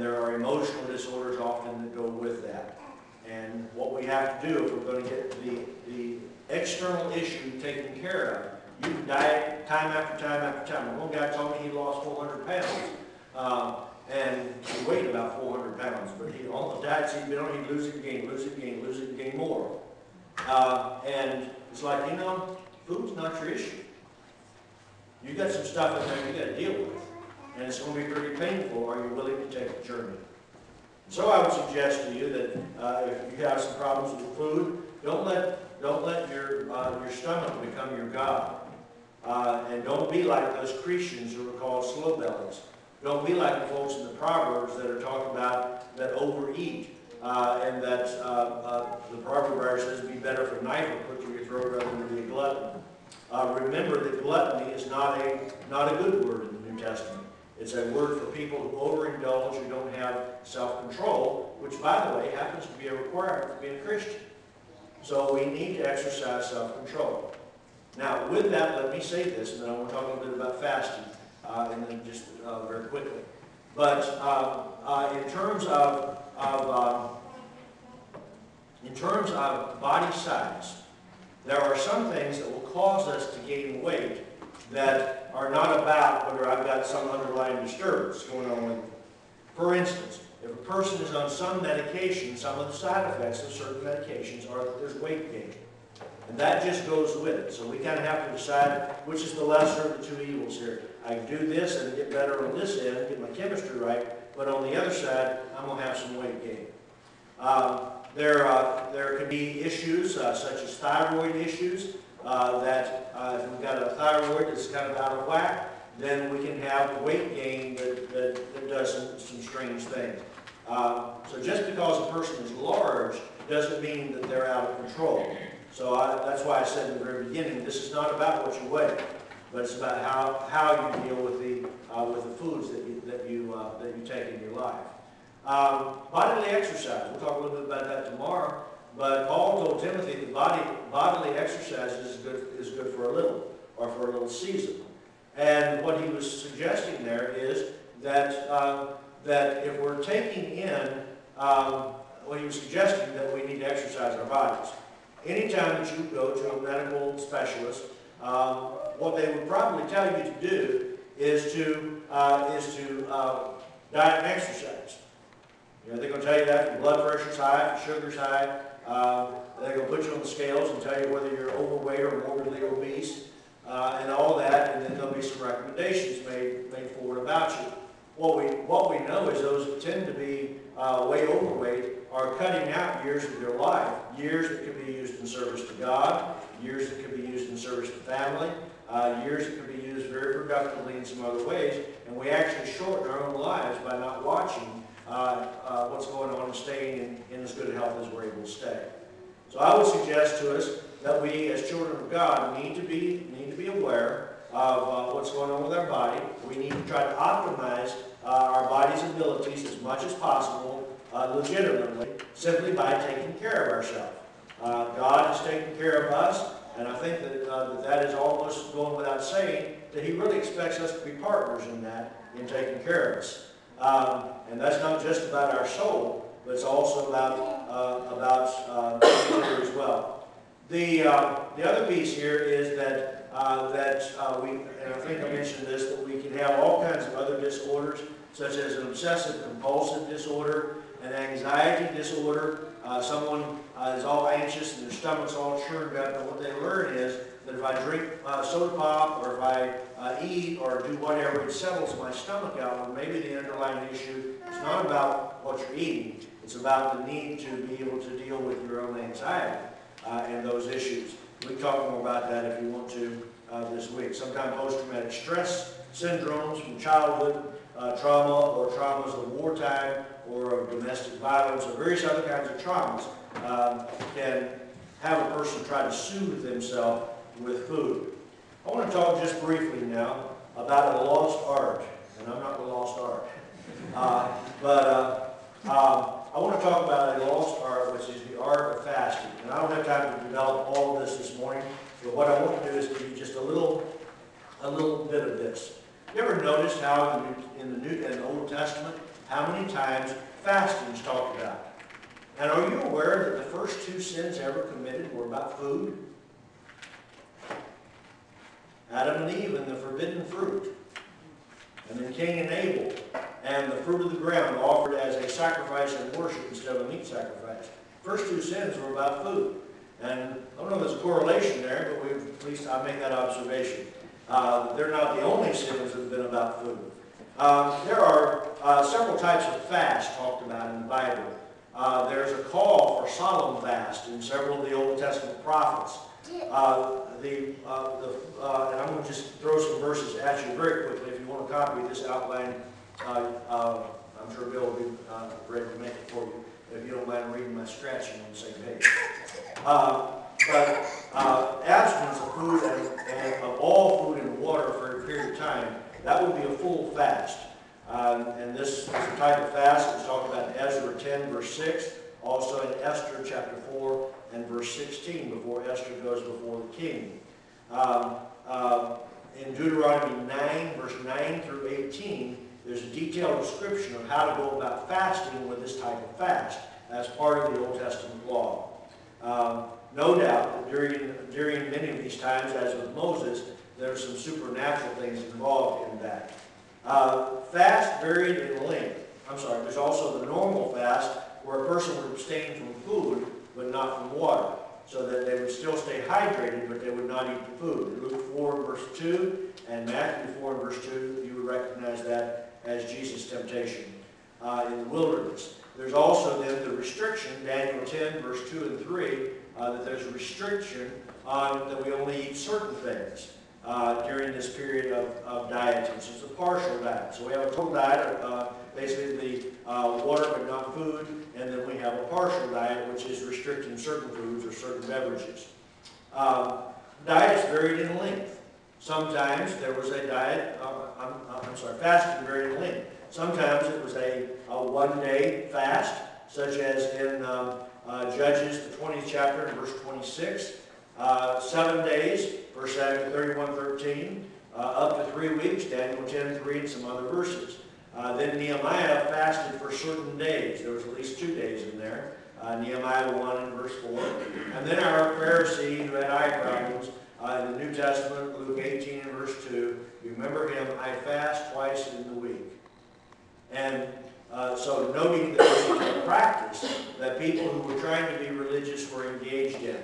[SPEAKER 1] there are emotional disorders often that go with that. And what we have to do if we're going to get the external issue taken care of, you can diet time after time after time. One guy told me he lost 400 pounds, and he weighed about 400 pounds, but all the diets he'd been on, he'd lose it again, lose it again, lose it again more. And it's like, food's not your issue. You got some stuff in there you got to deal with, and it's going to be pretty painful. Are you willing to take the journey? So I would suggest to you that if you have some problems with food, don't let your stomach become your God. And don't be like those Christians who are called slow bellies. Don't be like the folks in the Proverbs that are talking about that overeat, and that the proverb writer says it'd be better if a knife were put to your throat rather than be a glutton. Remember that gluttony is not a good word in the New Testament. It's a word for people who overindulge, who don't have self-control, which, by the way, happens to be a requirement for being a Christian. So we need to exercise self-control. Now, with that, let me say this, and then I want to talk a little bit about fasting, and then just very quickly. But in terms of body size, there are some things that will cause us to gain weight that are not about whether I've got some underlying disturbance going on with me. For instance, if a person is on some medication, some of the side effects of certain medications are that there's weight gain. And that just goes with it. So we kind of have to decide which is the lesser of the two evils here. I can do this and get better on this end, get my chemistry right, but on the other side, I'm going to have some weight gain. There can be issues such as thyroid issues, that if we've got a thyroid that's kind of out of whack, then we can have weight gain that does some strange things. So just because a person is large doesn't mean that they're out of control. So that's why I said in the very beginning, this is not about what you weigh, but it's about how you deal with the foods that you take in your life. Bodily exercise. We'll talk a little bit about that tomorrow. But Paul told Timothy that bodily exercise is good for a little, or for a little season. And what he was suggesting there is that if we're taking in, what he was suggesting that we need to exercise our bodies. Anytime that you go to a medical specialist, what they would probably tell you to do is to diet and exercise. They're going to tell you that if your blood pressure's high, if your sugar's high. They're going to put you on the scales and tell you whether you're overweight or morbidly obese, and all that, and then there'll be some recommendations made forward about you. What we know is those that tend to be way overweight are cutting out years of their life, years that could be used in service to God, years that could be used in service to family, years that could be used very productively in some other ways, and we actually shorten our own lives by not watching what's going on and staying in as good health as we're able to stay. So I would suggest to us that we, as children of God, need to be aware of what's going on with our body. We need to try to optimize our body's abilities as much as possible, legitimately, simply by taking care of ourselves. God has taken care of us, and I think that is almost going without saying that He really expects us to be partners in that, in taking care of us. And that's not just about our soul, but it's also about the as well. The other piece here is that we, and I think I mentioned this, that we can have all kinds of other disorders, such as an obsessive compulsive disorder, an anxiety disorder. Someone is all anxious and their stomach's all churned up, and what they learn is that if I drink soda pop, or if I eat or do whatever, it settles my stomach out. When maybe the underlying issue is not about what you're eating, it's about the need to be able to deal with your own anxiety and those issues. We can talk more about that if you want to this week. Sometimes post-traumatic stress syndromes from childhood trauma, or traumas of wartime, or of domestic violence, or various other kinds of traumas can have a person try to soothe themselves with food. I want to talk just briefly now about a lost art, and I'm not the lost art, I want to talk about a lost art, which is the art of fasting. And I don't have time to develop all of this morning, but what I want to do is give you just a little bit of this. You ever noticed how in the Old Testament, how many times fasting is talked about? And are you aware that the first two sins ever committed were about food? Adam and Eve and the forbidden fruit. And then Cain and Abel and the fruit of the ground offered as a sacrifice and worship instead of a meat sacrifice. First two sins were about food. And I don't know if there's a correlation there, but at least I make that observation. They're not the only sins that have been about food. There are several types of fast talked about in the Bible. There's a call for solemn fast in several of the Old Testament prophets. And I'm going to just throw some verses at you very quickly. If you want to copy this outline, I'm sure Bill will be ready to make it for you, if you don't mind reading my scratching on the same page. Abstinence of food and of all food and water for a period of time, that would be a full fast. And this is a type of fast that was talked about in Ezra 10, verse 6, also in Esther chapter 4 and verse 16, before Esther goes before the king. In Deuteronomy 9, verse 9 through 18, there's a detailed description of how to go about fasting with this type of fast as part of the Old Testament law. No doubt that during many of these times, as with Moses, there's some supernatural things involved in that. Fast varied in length. There's also the normal fast, where a person would abstain from food, but not from water, so that they would still stay hydrated, but they would not eat the food. Luke 4, verse 2, and Matthew 4, verse 2, you would recognize that as Jesus' temptation in the wilderness. There's also then the restriction, Daniel 10, verse 2 and 3, that there's a restriction on that we only eat certain things during this period of dieting. So it's a partial diet. So we have a total diet of basically water but not food, and then we have a partial diet, which is restricting certain foods or certain beverages. Diets varied in length. Sometimes there was a diet, fasting varied in length. Sometimes it was a one-day fast, such as in Judges, the 20th chapter, and verse 26. 7 days, 1 Samuel 31:13, up to 3 weeks, Daniel 10:3, and some other verses. Then Nehemiah fasted for certain days. There was at least 2 days in there. Nehemiah 1 and verse 4. And then our Pharisee who had eye problems in the New Testament, Luke 18 and verse 2, you remember him, I fast twice in the week. And so noting that this was a practice that people who were trying to be religious were engaged in.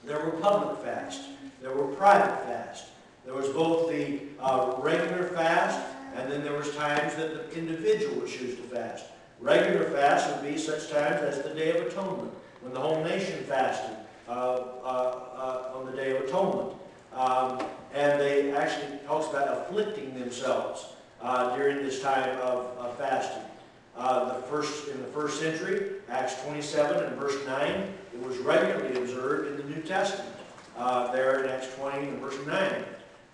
[SPEAKER 1] There were public fasts. There were private fasts. There was both the regular fast, and then there was times that the individual would choose to fast. Regular fast would be such times as the Day of Atonement, when the whole nation fasted on the Day of Atonement. And they actually talks about afflicting themselves during this time of fasting. In the first century, Acts 27 and verse 9, it was regularly observed in the New Testament, there in Acts 20 and verse 9.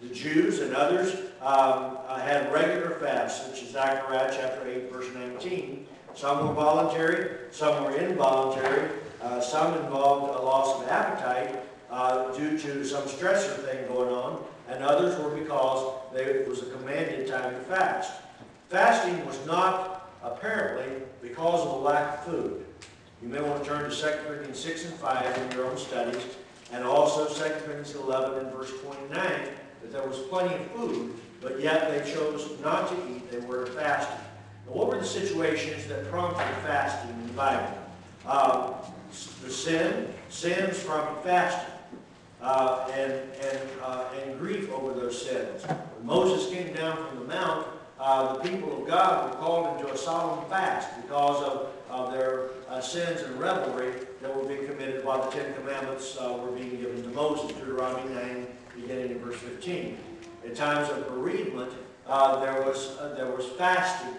[SPEAKER 1] The Jews and others had regular fasts, such as Zechariah chapter 8, verse 19. Some were voluntary, some were involuntary, some involved a loss of appetite due to some stressor thing going on, and others were because it was a commanded time to fast. Fasting was not apparently because of a lack of food. You may want to turn to 2 Corinthians 6 and 5 in your own studies, and also 2 Corinthians 11 and verse 29, that there was plenty of food, but yet they chose not to eat. They were fasting. Now, what were the situations that prompted fasting in the Bible? The sins prompted fasting, and grief over those sins. When Moses came down from the mount, the people of God were called into a solemn fast because of their sins and revelry that were being committed while the Ten Commandments were being given to Moses, Deuteronomy 9, beginning in verse 15. In times of bereavement, there was fasting.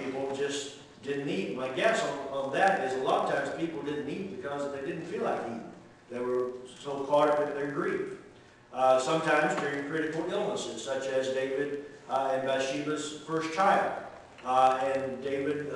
[SPEAKER 1] People just didn't eat. My guess on that is a lot of times people didn't eat because they didn't feel like eating. They were so caught up in their grief. Sometimes during critical illnesses, such as David and Bathsheba's first child. And David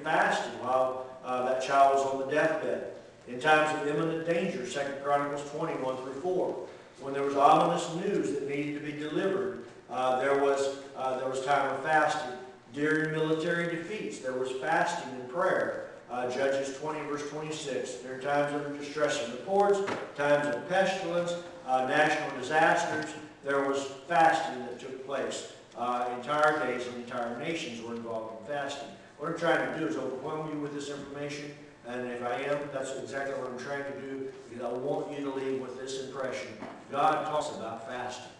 [SPEAKER 1] fasted while that child was on the deathbed. In times of imminent danger, 2 Chronicles 21 through 4. When there was ominous news that needed to be delivered, there was time of fasting. During military defeats, there was fasting and prayer. Judges 20 verse 26. During times of distressing reports, times of pestilence, national disasters, there was fasting that took place. Entire days and entire nations were involved in fasting. What I'm trying to do is overwhelm you with this information, and if I am, that's exactly what I'm trying to do, because I want you to leave with this impression. God talks about fasting,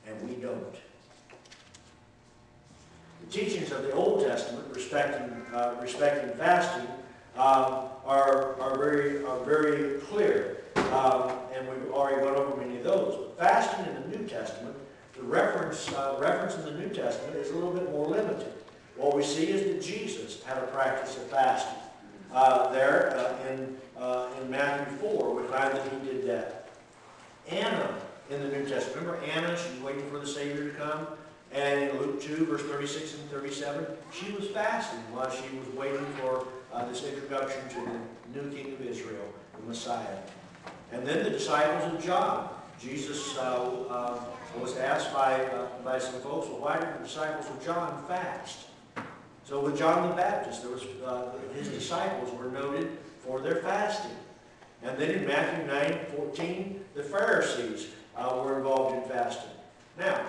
[SPEAKER 1] and we don't. The teachings of the Old Testament respecting fasting are very clear, and we've already gone over many of those. But fasting in the New Testament, the reference in the New Testament is a little bit more limited. What we see is that Jesus had a practice of fasting. In Matthew 4, we find that he did that. Anna in the New Testament, remember Anna? She was waiting for the Savior to come. And in Luke 2, verse 36 and 37, she was fasting while she was waiting for this introduction to the new king of Israel, the Messiah. And then the disciples of John. Jesus was asked by some folks, well, why did the disciples of John fast? So with John the Baptist, there was, his disciples were noted for their fasting. And then in Matthew 9:14, the Pharisees were involved in fasting. Now,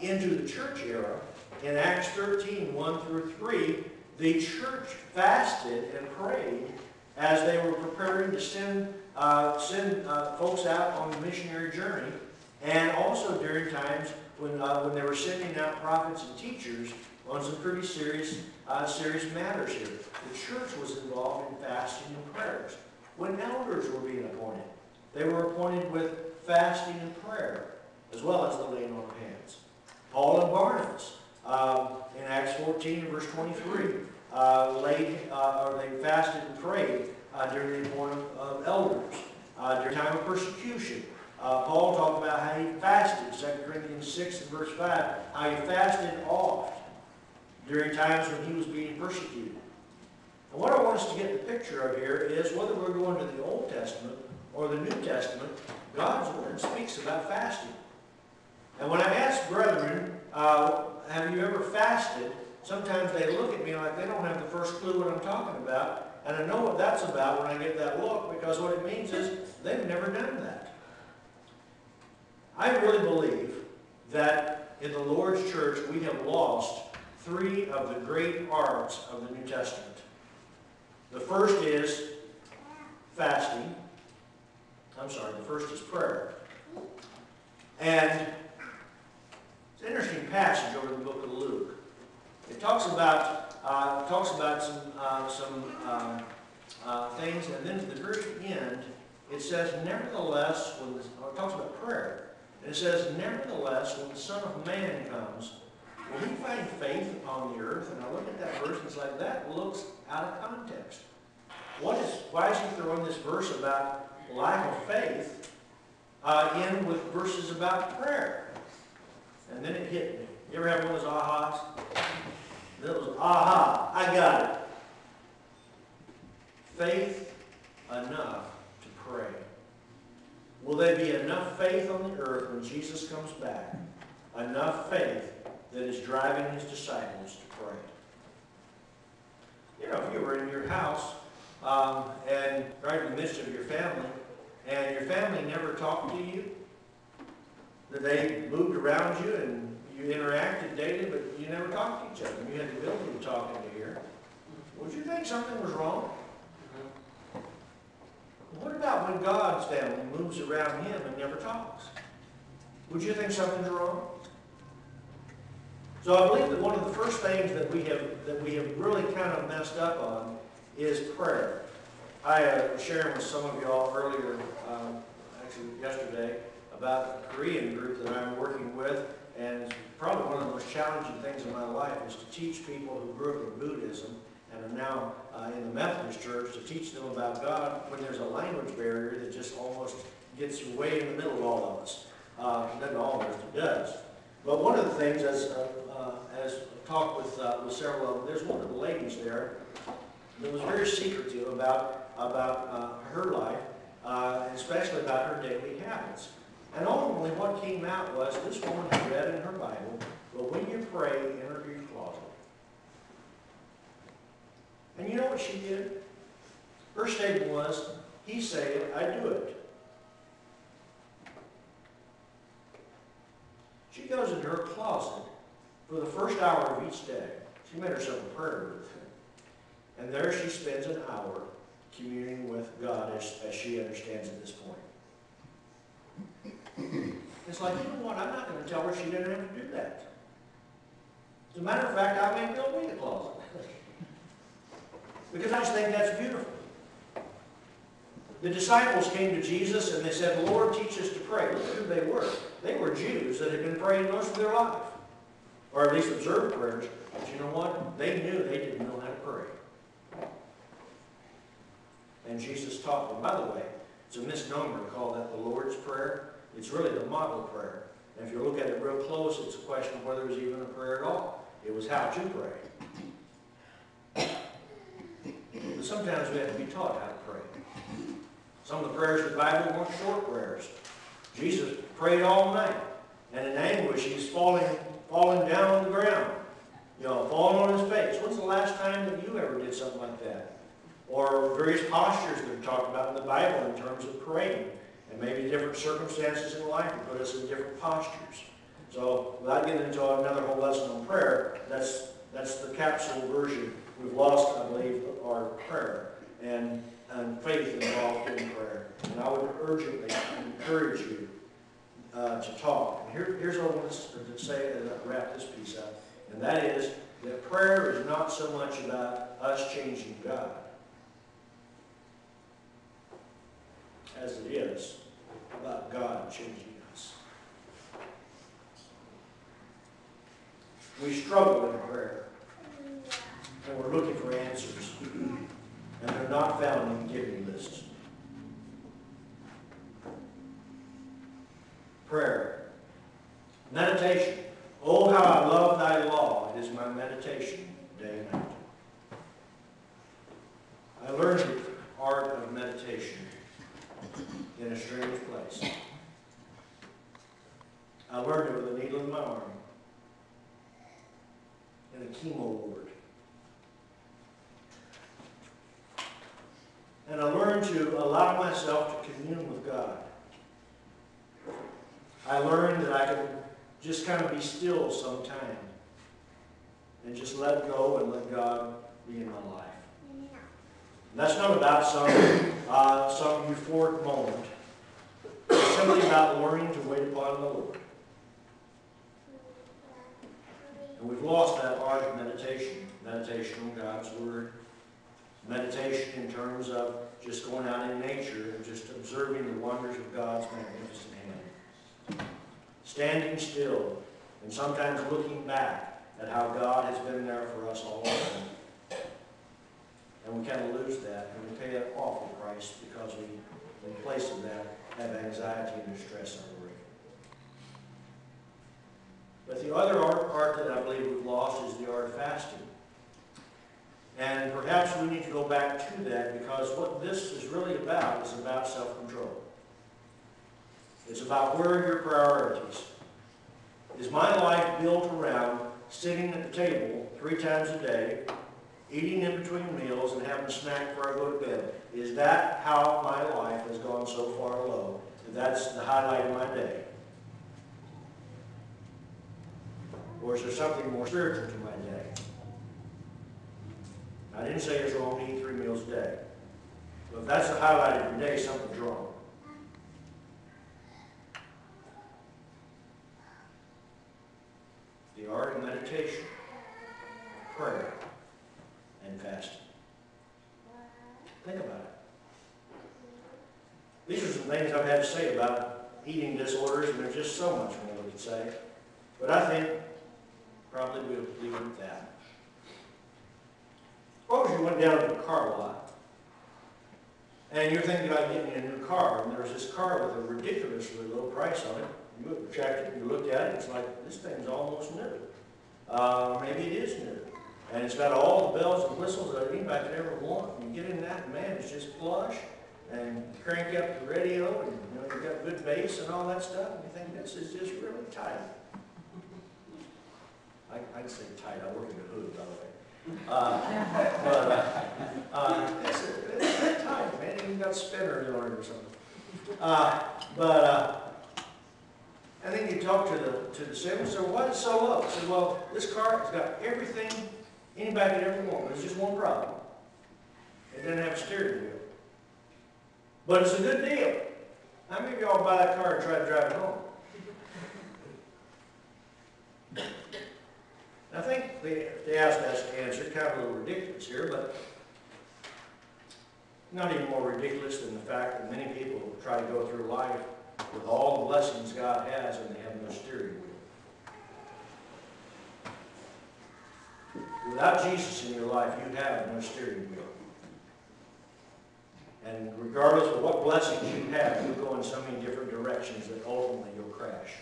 [SPEAKER 1] into the church era, in Acts 13, 1 through 3, the church fasted and prayed as they were preparing to send folks out on the missionary journey, and also during times when they were sending out prophets and teachers on some pretty serious matters here. The church was involved in fasting and prayers. When elders were being appointed, they were appointed with fasting and prayer, as well as the laying on of hands. Paul and Barnabas, in Acts 14, verse 23, they fasted and prayed during the appointment of elders. During time of persecution, Paul talked about how he fasted, 2 Corinthians 6 and verse 5, how he fasted oft during times when he was being persecuted. And what I want us to get the picture of here is whether we're going to the Old Testament or the New Testament, God's Word speaks about fasting. And when I ask brethren, have you ever fasted, sometimes they look at me like they don't have the first clue what I'm talking about. And I know what that's about when I get that look, because what it means is they've never done that. I really believe that in the Lord's church we have lost three of the great arts of the New Testament. The first is fasting. I'm sorry, the first is prayer. And it's an interesting passage over in the book of Luke. It talks about some things, and then at the very end, it says, nevertheless, it talks about prayer. And it says, nevertheless, when the Son of Man comes, will he find faith upon the earth? And I look at that verse, and it's like, that looks out of context. Why is he throwing this verse about lack of faith in with verses about prayer? And then it hit me. You ever have one of those ahas? That was, aha, I got it. Faith enough to pray. Will there be enough faith on the earth when Jesus comes back? Enough faith that is driving his disciples to pray. You know, if you were in your house and right in the midst of your family, and your family never talked to you, that they moved around you and you interacted daily, but you never talked to each other. You had the ability to talk into here. Would you think something was wrong? What about when God's family moves around him and never talks? Would you think something's wrong? So I believe that one of the first things that we have really kind of messed up on is prayer. I was sharing with some of y'all earlier, actually yesterday, about the Korean group that I'm working with, and probably one of the most challenging things in my life is to teach people who grew up in Buddhism and are now in the Methodist Church, to teach them about God when there's a language barrier that just almost gets you way in the middle of all of us. It doesn't always, it does. But one of the things, as I talked with several of them, there's one of the ladies there that was very secretive about her life, especially about her daily habits. And ultimately what came out was this woman had read in her Bible, but when you pray, enter your closet. And you know what she did? Her statement was, he said, I do it. She goes into her closet for the first hour of each day. She made herself a prayer booth. And there she spends an hour communing with God as she understands at this point. It's like, you know what, I'm not going to tell her she didn't have to do that. As a matter of fact, I may build me a closet. Because I just think that's beautiful. The disciples came to Jesus and they said, Lord, teach us to pray. Look at who they were. They were Jews that had been praying most of their life. Or at least observed prayers. But you know what? They knew they didn't know how to pray. And Jesus taught them. By the way, it's a misnomer to call that the Lord's Prayer. It's really the model prayer. And if you look at it real close, it's a question of whether it was even a prayer at all. It was how to pray. But sometimes we have to be taught how to pray. Some of the prayers of the Bible weren't short prayers. Jesus prayed all night. And in anguish, he's falling down on the ground. You know, falling on his face. When's the last time that you ever did something like that? Or various postures that are talked about in the Bible in terms of praying. And maybe different circumstances in life that put us in different postures. So, without getting into another whole lesson on prayer, that's the capsule version. We've lost, I believe, our prayer and faith involved in prayer. And I would urgently encourage you to talk. And here's what I want to say as I wrap this piece up. And that is that prayer is not so much about us changing God as it is about God changing us. We struggle in prayer, and we're looking for answers, and they're not found in giving lists. Prayer. Meditation. Oh, how I love thy law. It is my meditation day and night. I learned the art of meditation in a strange place. I learned it with a needle in my arm in a chemo ward. And I learned to allow myself to commune with God. I learned that I could just kind of be still sometime and just let go and let God be in my life. And that's not about some euphoric moment. It's simply about learning to wait upon the Lord. And we've lost that art of meditation. Meditation on God's Word. Meditation in terms of just going out in nature and just observing the wonders of God's magnificent hand. Standing still and sometimes looking back at how God has been there for us all along. And we kind of lose that, and we pay an awful price because we, in place of that, have anxiety and distress and worry. But the other art that I believe we've lost is the art of fasting. And perhaps we need to go back to that, because what this is really about is about self-control. It's about where are your priorities. Is my life built around sitting at the table 3 times a day, eating in between meals, and having a snack before I go to bed. Is that how my life has gone so far low? That's the highlight of my day? Or is there something more spiritual to my day? I didn't say it's wrong to eat 3 meals a day. But if that's the highlight of your day, something's wrong. The art of meditation, prayer, and fasting. Think about it. These are some things I've had to say about eating disorders, and there's just so much more we could say. But I think probably we'll leave it at that. Suppose you went down to the car lot, and you're thinking about getting a new car, and there's this car with a ridiculously low price on it. You checked it, you looked at it, it's like, this thing's almost new. Maybe it is new. And it's got all the bells and whistles that anybody could ever want. You get in that, and man, it's just plush. And you crank up the radio, and you've got good bass and all that stuff, and you think this is just really tight. I'd say tight. I work in the hood, by the way. It's tight, man. It even got spinners on it or something. And then you talk to the salesman, so why is it so low? I said, well, this car has got everything anybody could ever want. There's just one problem. It doesn't have a steering wheel. But it's a good deal. How many of y'all buy that car and try to drive it home? I think they asked us to answer, kind of a little ridiculous here, but not even more ridiculous than the fact that many people try to go through life with all the blessings God has and they have no steering wheel. Without Jesus in your life, you have no steering wheel. And regardless of what blessings you have, you'll go in so many different directions that ultimately you'll crash.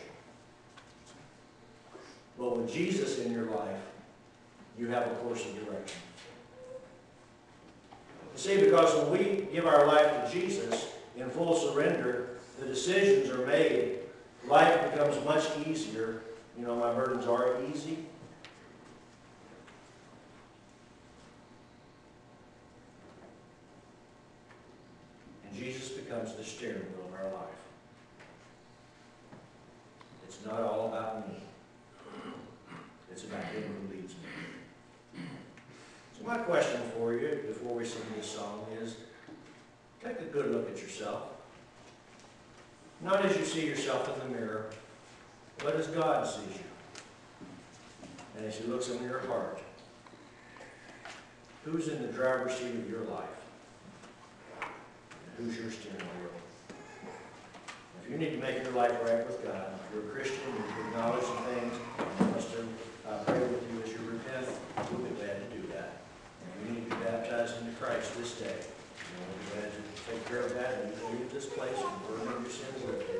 [SPEAKER 1] But with Jesus in your life, you have a course of direction. You see, because when we give our life to Jesus in full surrender, the decisions are made. Life becomes much easier. You know, my burdens are easy. And Jesus becomes the steering wheel of our life. It's not all about me. It's about Him who leads me. So my question for you before we sing this song is, take a good look at yourself. Not as you see yourself in the mirror, but as God sees you. And as He looks into your heart, who's in the driver's seat of your life? And who's your steering wheel? If you need to make your life right with God, if you're a Christian, you acknowledge some things, and want us to pray with you as you repent, we'll be glad to do that. If you need to be baptized into Christ this day, we'll be glad to take care of that and leave this place and burn your sins with you.